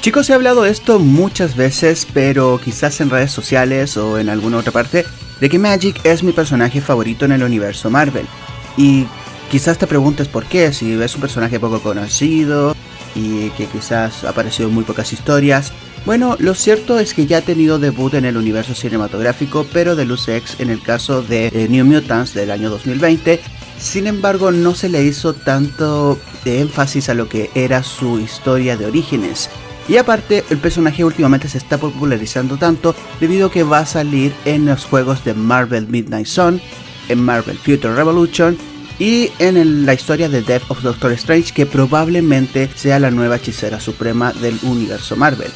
Chicos, he hablado de esto muchas veces, pero quizás en redes sociales o en alguna otra parte, de que Magik es mi personaje favorito en el universo Marvel. Y quizás te preguntes por qué, si es un personaje poco conocido y que quizás ha aparecido en muy pocas historias. Bueno, lo cierto es que ya ha tenido debut en el universo cinematográfico, pero de Deus Ex en el caso de New Mutants del año 2020. Sin embargo, no se le hizo tanto de énfasis a lo que era su historia de orígenes. Y aparte, el personaje últimamente se está popularizando tanto debido a que va a salir en los juegos de Marvel Midnight Sun, en Marvel Future Revolution y en la historia de Death of Doctor Strange, que probablemente sea la nueva hechicera suprema del universo Marvel.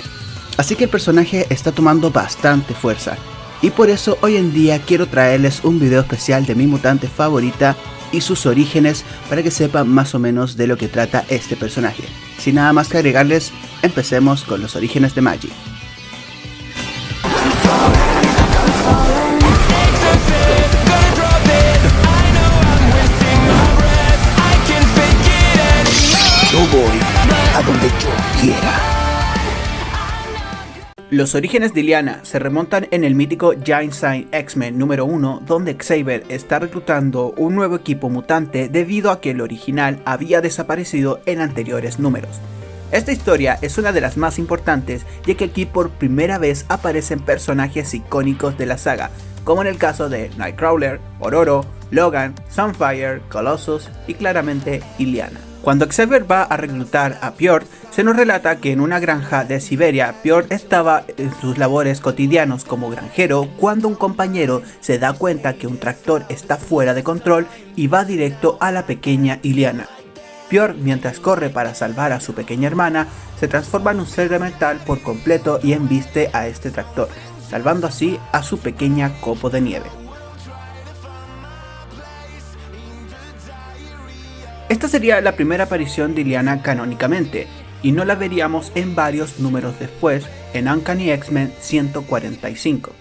Así que el personaje está tomando bastante fuerza. Y por eso hoy en día quiero traerles un video especial de mi mutante favorita y sus orígenes para que sepan más o menos de lo que trata este personaje. Sin nada más que agregarles, empecemos con los orígenes de Magik. Yo voy a donde yo quiera. Los orígenes de Illyana se remontan en el mítico Giant Size X-Men número 1, donde Xavier está reclutando un nuevo equipo mutante debido a que el original había desaparecido en anteriores números. Esta historia es una de las más importantes, ya que aquí por primera vez aparecen personajes icónicos de la saga, como en el caso de Nightcrawler, Ororo, Logan, Sunfire, Colossus y claramente Illyana. Cuando Xavier va a reclutar a Pjord, se nos relata que en una granja de Siberia, Pjord estaba en sus labores cotidianos como granjero cuando un compañero se da cuenta que un tractor está fuera de control y va directo a la pequeña Illyana. Pjord, mientras corre para salvar a su pequeña hermana, se transforma en un ser elemental por completo y embiste a este tractor, salvando así a su pequeña copo de nieve. Esta sería la primera aparición de Illyana canónicamente, y no la veríamos en varios números después en Uncanny X-Men 145.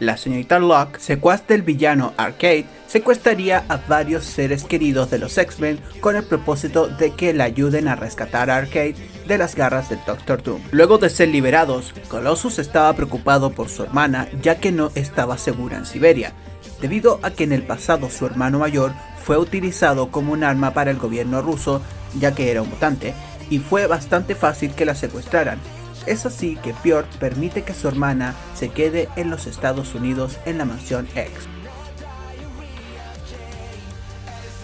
La señorita Locke, secuaz del villano Arcade, secuestraría a varios seres queridos de los X-Men con el propósito de que le ayuden a rescatar a Arcade de las garras del Doctor Doom. Luego de ser liberados, Colossus estaba preocupado por su hermana, ya que no estaba segura en Siberia, debido a que en el pasado su hermano mayor fue utilizado como un arma para el gobierno ruso, ya que era un mutante, y fue bastante fácil que la secuestraran. Es así que Pjord permite que su hermana se quede en los Estados Unidos en la mansión X.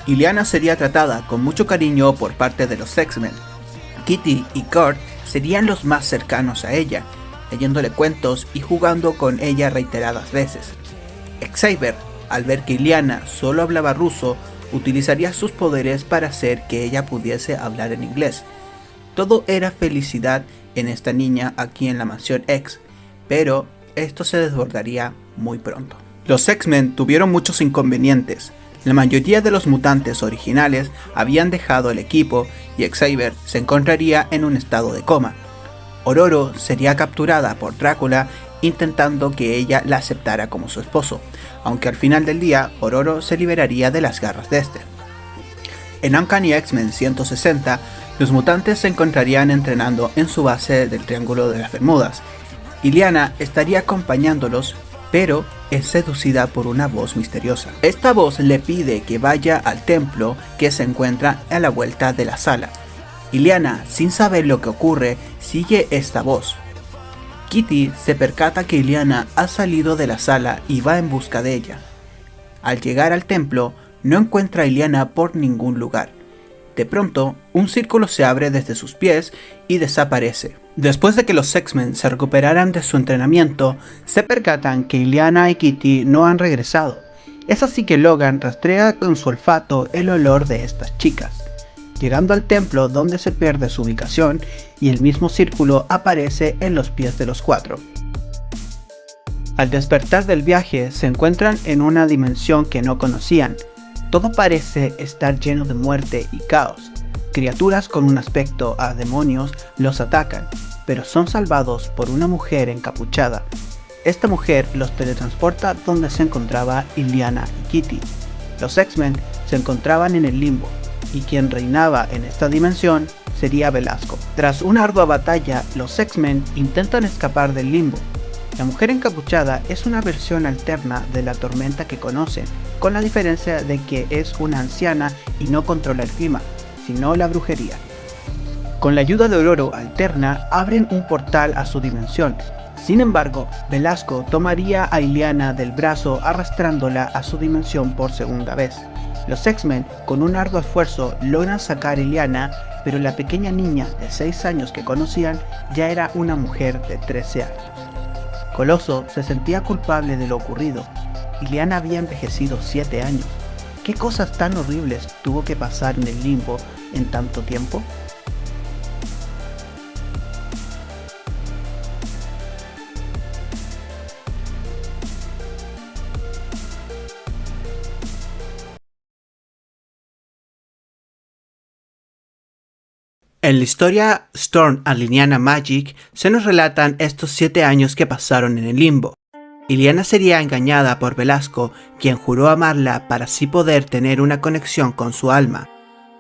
Illyana sería tratada con mucho cariño por parte de los X-Men. Kitty y Kurt serían los más cercanos a ella, leyéndole cuentos y jugando con ella reiteradas veces. Xavier, al ver que Illyana solo hablaba ruso, utilizaría sus poderes para hacer que ella pudiese hablar en inglés. Todo era felicidad en esta niña aquí en la mansión X, pero esto se desbordaría muy pronto. Los X-Men tuvieron muchos inconvenientes. La mayoría de los mutantes originales habían dejado el equipo y Xavier se encontraría en un estado de coma. Ororo sería capturada por Drácula intentando que ella la aceptara como su esposo, aunque al final del día Ororo se liberaría de las garras de este. En Uncanny X-Men 160, los mutantes se encontrarían entrenando en su base del Triángulo de las Bermudas. Illyana estaría acompañándolos, pero es seducida por una voz misteriosa. Esta voz le pide que vaya al templo que se encuentra a la vuelta de la sala. Illyana, sin saber lo que ocurre, sigue esta voz. Kitty se percata que Illyana ha salido de la sala y va en busca de ella. Al llegar al templo, no encuentra a Illyana por ningún lugar. De pronto, un círculo se abre desde sus pies y desaparece. Después de que los X-Men se recuperaran de su entrenamiento, se percatan que Illyana y Kitty no han regresado. Es así que Logan rastrea con su olfato el olor de estas chicas, llegando al templo donde se pierde su ubicación y el mismo círculo aparece en los pies de los cuatro. Al despertar del viaje se encuentran en una dimensión que no conocían. Todo parece estar lleno de muerte y caos. Criaturas con un aspecto a demonios los atacan, pero son salvados por una mujer encapuchada. Esta mujer los teletransporta donde se encontraba Illyana y Kitty. Los X-Men se encontraban en el limbo, y quien reinaba en esta dimensión sería Belasco. Tras una ardua batalla, los X-Men intentan escapar del limbo. La mujer encapuchada es una versión alterna de la Tormenta que conocen, con la diferencia de que es una anciana y no controla el clima, sino la brujería. Con la ayuda de Ororo alterna, abren un portal a su dimensión. Sin embargo, Belasco tomaría a Illyana del brazo arrastrándola a su dimensión por segunda vez. Los X-Men, con un arduo esfuerzo, logran sacar a Illyana, pero la pequeña niña de 6 años que conocían ya era una mujer de 13 años. Coloso se sentía culpable de lo ocurrido. Illyana había envejecido 7 años. ¿Qué cosas tan horribles tuvo que pasar en el limbo en tanto tiempo? En la historia Storm and Illyana Magic se nos relatan estos 7 años que pasaron en el limbo. Illyana sería engañada por Belasco, quien juró amarla para así poder tener una conexión con su alma.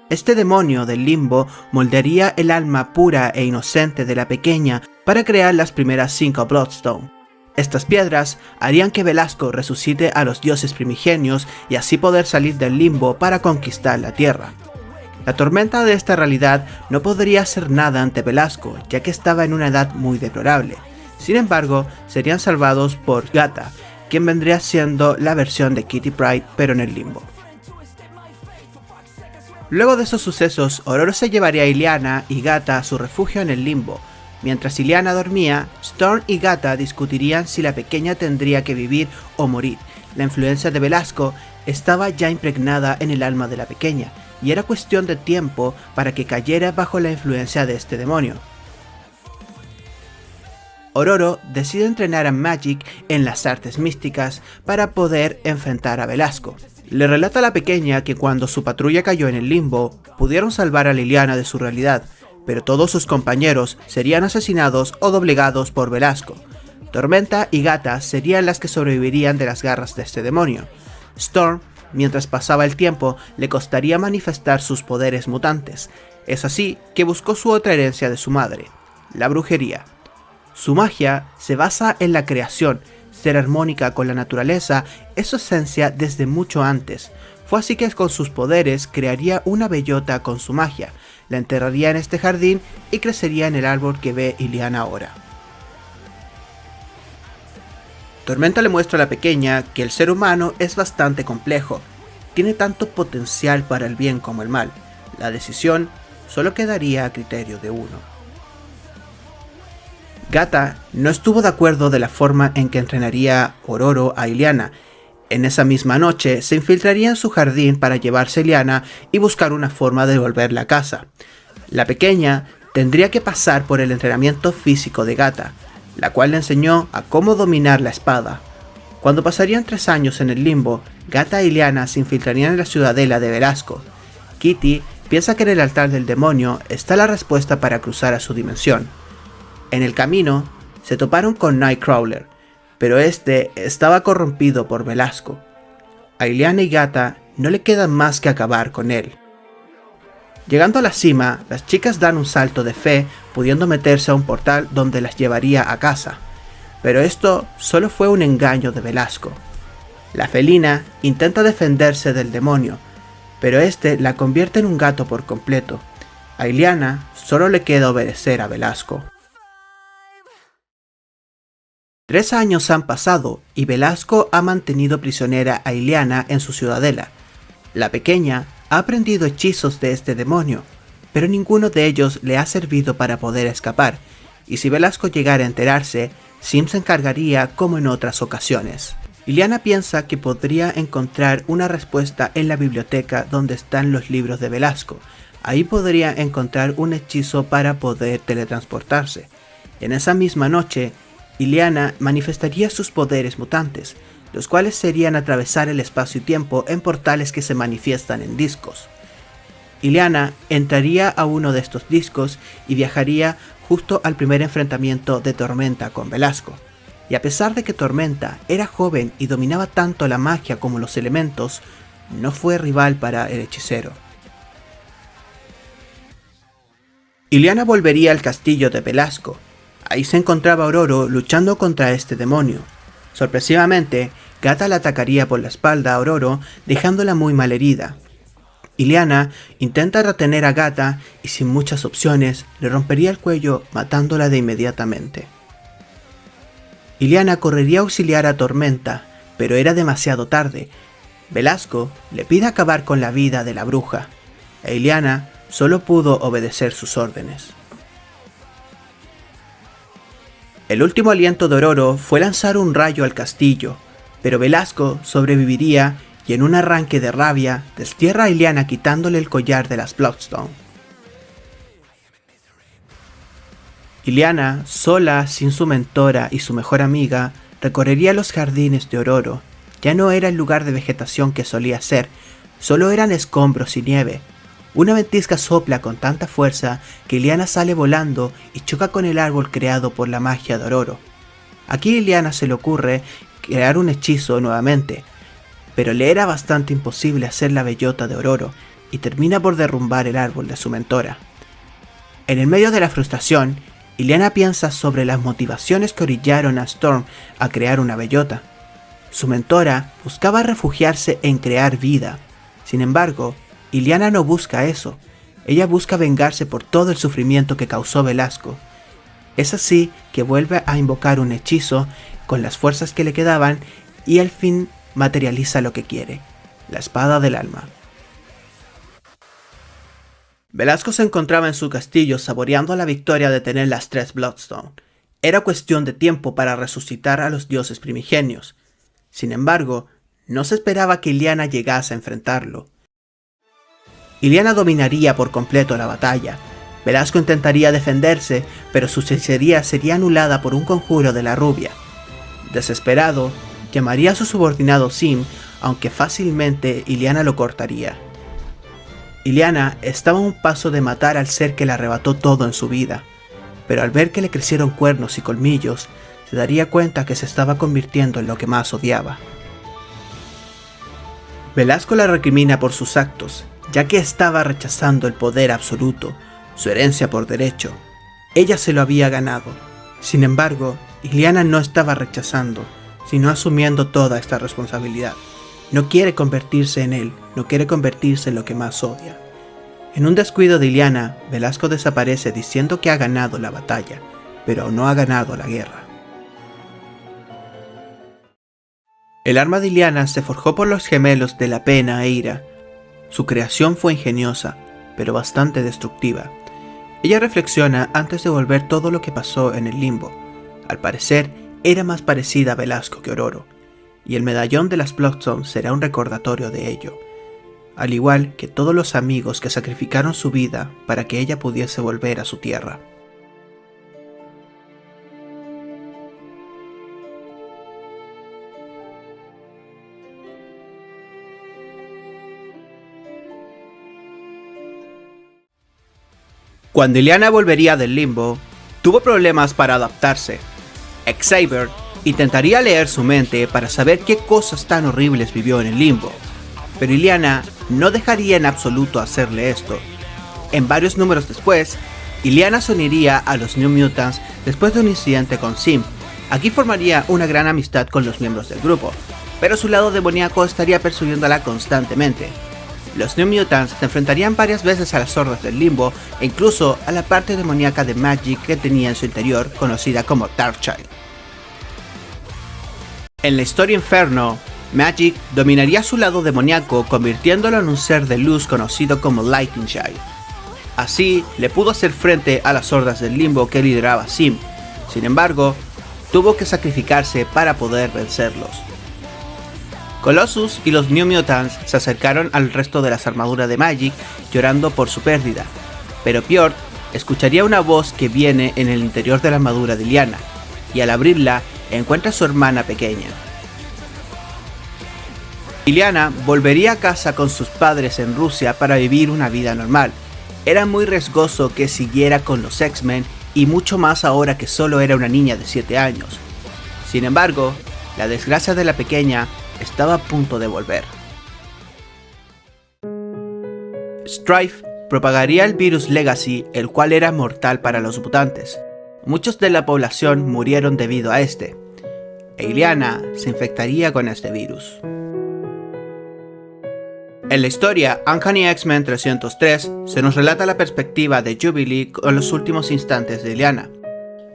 Este demonio del limbo moldearía el alma pura e inocente de la pequeña para crear las primeras 5 Bloodstone. Estas piedras harían que Belasco resucite a los dioses primigenios y así poder salir del limbo para conquistar la tierra. La tormenta de esta realidad no podría hacer nada ante Belasco, ya que estaba en una edad muy deplorable. Sin embargo, serían salvados por Gata, quien vendría siendo la versión de Kitty Pryde, pero en el limbo. Luego de esos sucesos, Ororo se llevaría a Illyana y Gata a su refugio en el limbo. Mientras Illyana dormía, Storm y Gata discutirían si la pequeña tendría que vivir o morir. La influencia de Belasco estaba ya impregnada en el alma de la pequeña, y era cuestión de tiempo para que cayera bajo la influencia de este demonio. Ororo decide entrenar a Magik en las artes místicas para poder enfrentar a Belasco. Le relata a la pequeña que cuando su patrulla cayó en el limbo, pudieron salvar a Illyana de su realidad, pero todos sus compañeros serían asesinados o doblegados por Belasco. Tormenta y Gata serían las que sobrevivirían de las garras de este demonio. Storm, mientras pasaba el tiempo, le costaría manifestar sus poderes mutantes. Es así que buscó su otra herencia de su madre, la brujería. Su magia se basa en la creación, ser armónica con la naturaleza es su esencia desde mucho antes. Fue así que con sus poderes crearía una bellota con su magia, la enterraría en este jardín y crecería en el árbol que ve Illyana ahora. Tormenta le muestra a la pequeña que el ser humano es bastante complejo, tiene tanto potencial para el bien como el mal. La decisión solo quedaría a criterio de uno. Gata no estuvo de acuerdo de la forma en que entrenaría Ororo a Illyana. En esa misma noche se infiltraría en su jardín para llevarse a Illyana y buscar una forma de devolverla a casa. La pequeña tendría que pasar por el entrenamiento físico de Gata, la cual le enseñó a cómo dominar la espada. Cuando pasarían 3 años en el limbo, Gata e Illyana se infiltrarían en la ciudadela de Belasco. Kitty piensa que en el altar del demonio está la respuesta para cruzar a su dimensión. En el camino, se toparon con Nightcrawler, pero este estaba corrompido por Belasco. A Illyana y Gata no le queda más que acabar con él. Llegando a la cima, las chicas dan un salto de fe, pudiendo meterse a un portal donde las llevaría a casa. Pero esto solo fue un engaño de Belasco. La felina intenta defenderse del demonio, pero este la convierte en un gato por completo. A Illyana solo le queda obedecer a Belasco. 3 años han pasado y Belasco ha mantenido prisionera a Illyana en su ciudadela. La pequeña ha aprendido hechizos de este demonio, pero ninguno de ellos le ha servido para poder escapar, y si Belasco llegara a enterarse, Sim se encargaría como en otras ocasiones. Illyana piensa que podría encontrar una respuesta en la biblioteca donde están los libros de Belasco. Ahí podría encontrar un hechizo para poder teletransportarse. En esa misma noche, Illyana manifestaría sus poderes mutantes, los cuales serían atravesar el espacio y tiempo en portales que se manifiestan en discos. Illyana entraría a uno de estos discos y viajaría justo al primer enfrentamiento de Tormenta con Belasco. Y a pesar de que Tormenta era joven y dominaba tanto la magia como los elementos, no fue rival para el hechicero. Illyana volvería al castillo de Belasco. Ahí se encontraba Ororo luchando contra este demonio. Sorpresivamente, Gata la atacaría por la espalda a Ororo, dejándola muy mal herida. Illyana intenta retener a Gata y sin muchas opciones le rompería el cuello matándola de inmediatamente. Illyana correría a auxiliar a Tormenta, pero era demasiado tarde. Belasco le pide acabar con la vida de la bruja, e Illyana solo pudo obedecer sus órdenes. El último aliento de Ororo fue lanzar un rayo al castillo, pero Belasco sobreviviría y en un arranque de rabia destierra a Illyana quitándole el collar de las Bloodstone. Illyana, sola, sin su mentora y su mejor amiga, recorrería los jardines de Ororo. Ya no era el lugar de vegetación que solía ser, solo eran escombros y nieve. Una ventisca sopla con tanta fuerza que Illyana sale volando y choca con el árbol creado por la magia de Ororo. Aquí a Illyana se le ocurre crear un hechizo nuevamente, pero le era bastante imposible hacer la bellota de Ororo y termina por derrumbar el árbol de su mentora. En el medio de la frustración, Illyana piensa sobre las motivaciones que orillaron a Storm a crear una bellota. Su mentora buscaba refugiarse en crear vida. Sin embargo, Illyana no busca eso. Ella busca vengarse por todo el sufrimiento que causó Belasco. Es así que vuelve a invocar un hechizo con las fuerzas que le quedaban y al fin materializa lo que quiere, la espada del alma. Belasco se encontraba en su castillo saboreando la victoria de tener las 3 Bloodstone. Era cuestión de tiempo para resucitar a los dioses primigenios. Sin embargo, no se esperaba que Illyana llegase a enfrentarlo. Illyana dominaría por completo la batalla. Belasco intentaría defenderse, pero su hechicería sería anulada por un conjuro de la rubia. Desesperado, llamaría a su subordinado Sim, aunque fácilmente Illyana lo cortaría. Illyana estaba a un paso de matar al ser que le arrebató todo en su vida, pero al ver que le crecieron cuernos y colmillos, se daría cuenta que se estaba convirtiendo en lo que más odiaba. Belasco la recrimina por sus actos, ya que estaba rechazando el poder absoluto, su herencia por derecho. Ella se lo había ganado. Sin embargo, Illyana no estaba rechazando, sino asumiendo toda esta responsabilidad. No quiere convertirse en él, no quiere convertirse en lo que más odia. En un descuido de Illyana, Belasco desaparece diciendo que ha ganado la batalla, pero no ha ganado la guerra. El arma de Illyana se forjó por los gemelos de la pena e ira. Su creación fue ingeniosa, pero bastante destructiva. Ella reflexiona antes de volver todo lo que pasó en el limbo. Al parecer, era más parecida a Belasco que Ororo, y el medallón de las Bloodstone será un recordatorio de ello, al igual que todos los amigos que sacrificaron su vida para que ella pudiese volver a su tierra. Cuando Illyana volvería del limbo, tuvo problemas para adaptarse. Xavier intentaría leer su mente para saber qué cosas tan horribles vivió en el limbo, pero Illyana no dejaría en absoluto hacerle esto. En varios números después, Illyana se uniría a los New Mutants después de un incidente con Sim. Aquí formaría una gran amistad con los miembros del grupo, pero su lado demoníaco estaría persiguiéndola constantemente. Los New Mutants se enfrentarían varias veces a las hordas del limbo e incluso a la parte demoníaca de Magik que tenía en su interior, conocida como Darkchild. En la historia Inferno, Magik dominaría su lado demoníaco convirtiéndolo en un ser de luz conocido como Lightning Child. Así le pudo hacer frente a las hordas del limbo que lideraba Sim. Sin embargo, tuvo que sacrificarse para poder vencerlos. Colossus y los New Mutants se acercaron al resto de las armaduras de Magik llorando por su pérdida, pero Pjord escucharía una voz que viene en el interior de la armadura de Illyana, y al abrirla encuentra a su hermana pequeña. Illyana volvería a casa con sus padres en Rusia para vivir una vida normal. Era muy riesgoso que siguiera con los X-Men y mucho más ahora que solo era una niña de 7 años. Sin embargo, la desgracia de la pequeña estaba a punto de volver. Strife propagaría el virus Legacy, el cual era mortal para los mutantes. Muchos de la población murieron debido a este, e Illyana se infectaría con este virus. En la historia Uncanny X-Men 303 se nos relata la perspectiva de Jubilee con los últimos instantes de Illyana.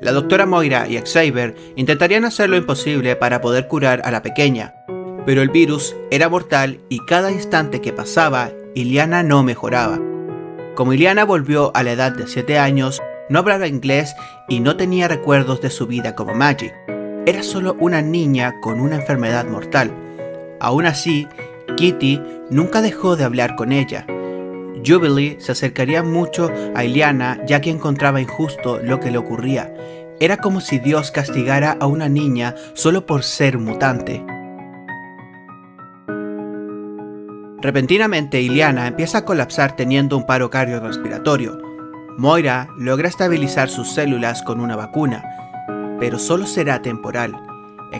La doctora Moira y Xavier intentarían hacer lo imposible para poder curar a la pequeña, pero el virus era mortal y cada instante que pasaba, Illyana no mejoraba. Como Illyana volvió a la edad de 7 años, no hablaba inglés y no tenía recuerdos de su vida como Magik. Era solo una niña con una enfermedad mortal. Aún así, Kitty nunca dejó de hablar con ella. Jubilee se acercaría mucho a Illyana ya que encontraba injusto lo que le ocurría. Era como si Dios castigara a una niña solo por ser mutante. Repentinamente Illyana empieza a colapsar teniendo un paro cardiorrespiratorio. Moira logra estabilizar sus células con una vacuna, pero solo será temporal.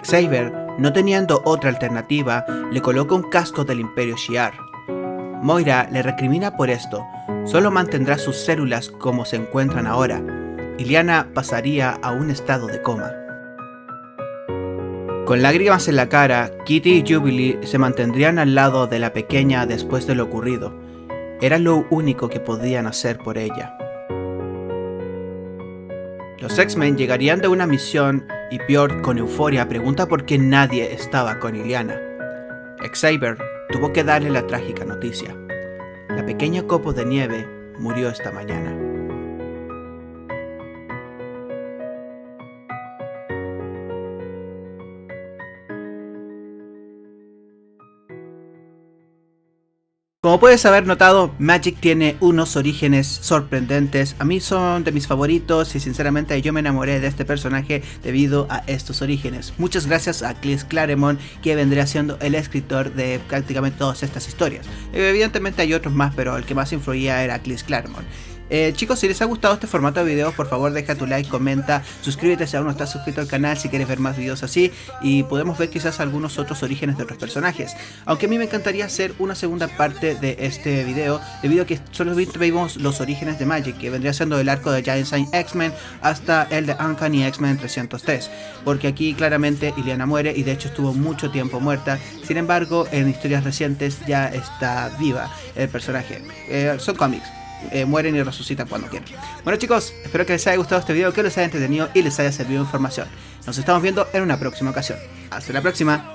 Xavier, no teniendo otra alternativa, le coloca un casco del Imperio Shi'ar. Moira le recrimina por esto, solo mantendrá sus células como se encuentran ahora. Illyana pasaría a un estado de coma. Con lágrimas en la cara, Kitty y Jubilee se mantendrían al lado de la pequeña después de lo ocurrido. Era lo único que podían hacer por ella. Los X-Men llegarían de una misión y Björk con euforia pregunta por qué nadie estaba con Illyana. Xavier tuvo que darle la trágica noticia. La pequeña copo de nieve murió esta mañana. Como puedes haber notado, Magik tiene unos orígenes sorprendentes. A mí son de mis favoritos y sinceramente yo me enamoré de este personaje debido a estos orígenes. Muchas gracias a Chris Claremont, que vendría siendo el escritor de prácticamente todas estas historias. Evidentemente hay otros más, pero el que más influía era Chris Claremont. Chicos, si les ha gustado este formato de videos, por favor deja tu like, comenta, suscríbete si aún no estás suscrito al canal si quieres ver más videos así, y podemos ver quizás algunos otros orígenes de otros personajes. Aunque a mí me encantaría hacer una segunda parte de este video, debido a que solo vimos los orígenes de Magik, que vendría siendo el arco de Giant Size X-Men hasta el de Uncanny X-Men 303, porque aquí claramente Illyana muere y de hecho estuvo mucho tiempo muerta. Sin embargo, en historias recientes ya está viva el personaje. Son cómics. Mueren y resucitan cuando quieran. Bueno chicos, espero que les haya gustado este video, que les haya entretenido y les haya servido de información. Nos estamos viendo en una próxima ocasión. Hasta la próxima.